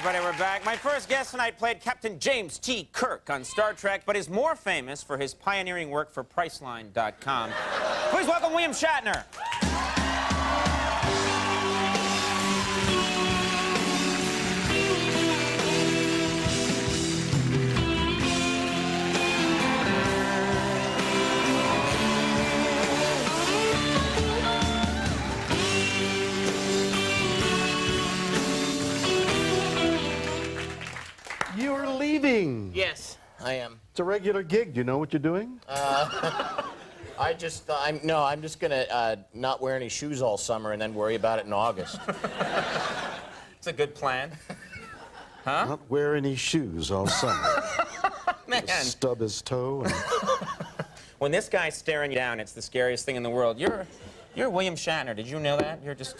everybody, we're back. My first guest tonight played Captain James T. Kirk on Star Trek, but is more famous for his pioneering work for Priceline.com. Please welcome William Shatner. You're leaving. Yes, I am. It's a regular gig. Do you know what you're doing? I'm just gonna not wear any shoes all summer and then worry about it in August. It's a good plan. Huh? Not wear any shoes all summer. Man. Stub his toe. And... When this guy's staring you down, it's the scariest thing in the world. You're William Shatner. Did you know that? You're just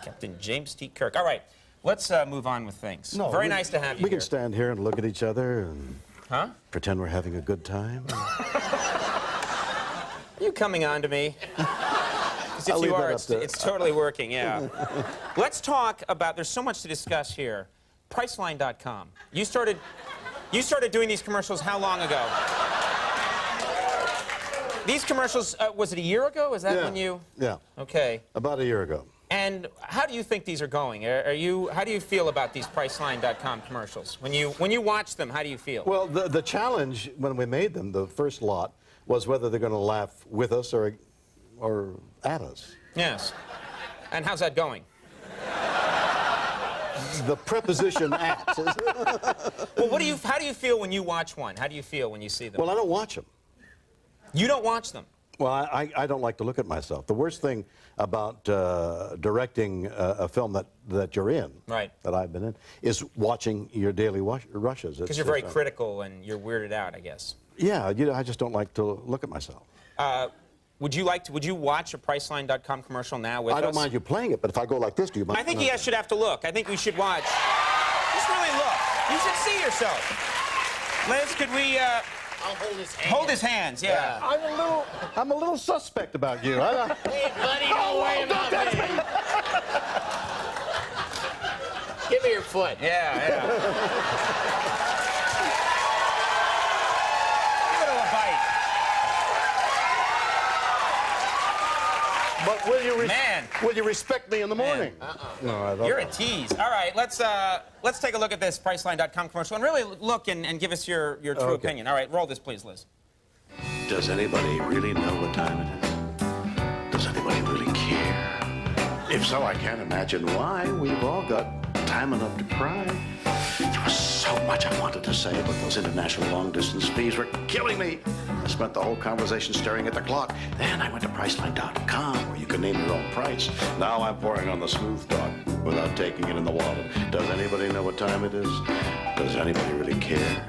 Captain James T. Kirk. All right. Let's move on with things. No, Very nice to have you We here. can stand here and look at each other and pretend we're having a good time. Are you coming on to me? Because if you are, it's totally working, yeah. Let's talk about, there's so much to discuss here. Priceline.com. You started doing these commercials how long ago? These commercials, was it a year ago? Is that when you? Yeah. Okay. About a year ago. And how do you think these are going? How do you feel about these Priceline.com commercials? When you watch them, how do you feel? Well, the challenge when we made them, the first lot, was whether they're going to laugh with us or at us. Yes. And how's that going? The preposition at. Well, how do you feel when you watch one? How do you feel when you see them? Well, I don't watch them. You don't watch them? Well, I don't like to look at myself. The worst thing about directing a film that you're in, that I've been in, is watching your daily rushes. Because you're very critical and you're weirded out, I guess. Yeah, I just don't like to look at myself. Would you watch a Priceline.com commercial now with us? I don't mind you playing it, but if I go like this, do you mind? I think you guys should have to look. I think we should watch. Just really look. You should see yourself. Liz, could we... I'll hold his hand. Hold his hands, yeah. I'm a little suspect about you. Hey, buddy, don't worry about me. Give me your foot. Yeah. Give it a bite. But will you respect me in the morning? No, You're a tease. All right, let's take a look at this Priceline.com commercial and really look and give us your true opinion. All right, roll this, please, Liz. Does anybody really know what time it is? Does anybody really care? If so, I can't imagine why we've all got time enough to cry. There was so much I wanted to say, but those international long-distance fees were killing me. I spent the whole conversation staring at the clock. Then I went to Priceline.com, where you can name your own price. Now I'm pouring on the smooth talk without taking it in the wallet. Does anybody know what time it is? Does anybody really care?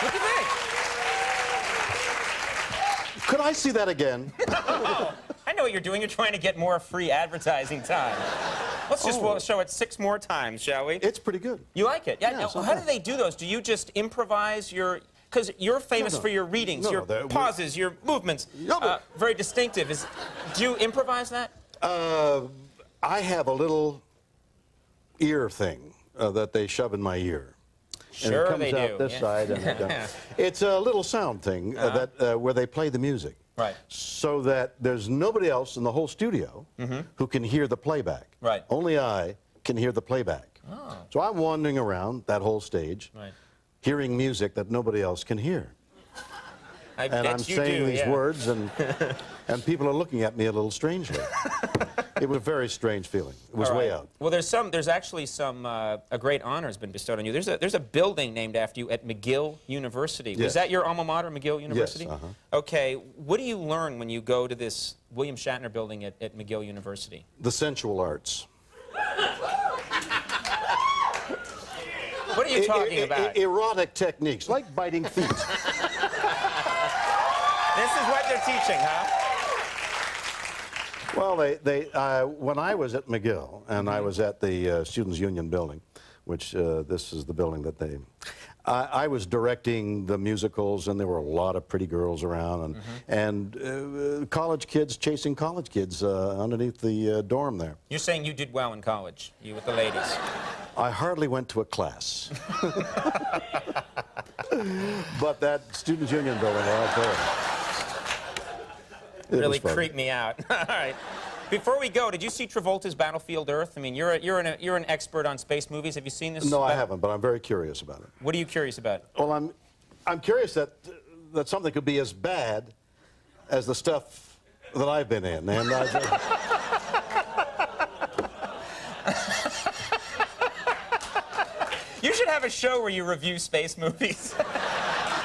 What do you think? Could I see that again? I know what you're doing. You're trying to get more free advertising time. Let's just show it 6 more times, shall we? It's pretty good. You like it? Yeah. Yeah, Now, how do they do those? Do you just improvise your... Because you're famous for your readings, your pauses, your movements. Very distinctive. Do you improvise that? I have a little ear thing that they shove in my ear. Sure, and it comes out this side. And it's a little sound thing where they play the music. Right. So that there's nobody else in the whole studio who can hear the playback. Right. Only I can hear the playback. Oh. So I'm wandering around that whole stage, hearing music that nobody else can hear. And I'm saying these words, and people are looking at me a little strangely. It was a very strange feeling. It was way out. Well, there's actually a great honor has been bestowed on you. There's a building named after you at McGill University. Yes. Was that your alma mater, McGill University? Yes. Okay. What do you learn when you go to this William Shatner building at McGill University? The sensual arts. What are you talking about? Erotic techniques, like biting feet. This is what they're teaching, huh? Well, when I was at McGill, and I was at the Students' Union building, which this is the building that they... I was directing the musicals, and there were a lot of pretty girls around, and college kids chasing college kids underneath the dorm there. You're saying you did well in college, you with the ladies. I hardly went to a class. But that Students' Union building right there. Really creeped me out. All right. Before we go, did you see Travolta's Battlefield Earth? I mean, you're an expert on space movies. Have you seen this? No, I haven't, but I'm very curious about it. What are you curious about? Well, I'm curious that something could be as bad as the stuff that I've been in, and You should have a show where you review space movies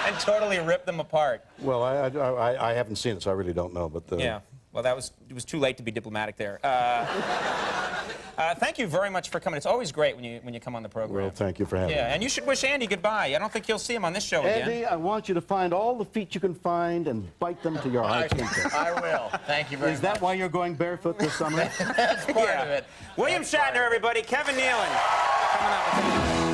and totally rip them apart. Well, I haven't seen it, so I really don't know. But yeah. Well, it was too late to be diplomatic there. Thank you very much for coming. It's always great when you come on the program. Well, thank you for having me. Yeah, and you should wish Andy goodbye. I don't think you'll see him on this show again. Andy, I want you to find all the feet you can find and bite them to your heart's content. I will. Thank you very much. Is that why you're going barefoot this summer? That's part of it. William Shatner, everybody. Kevin Nealon coming up.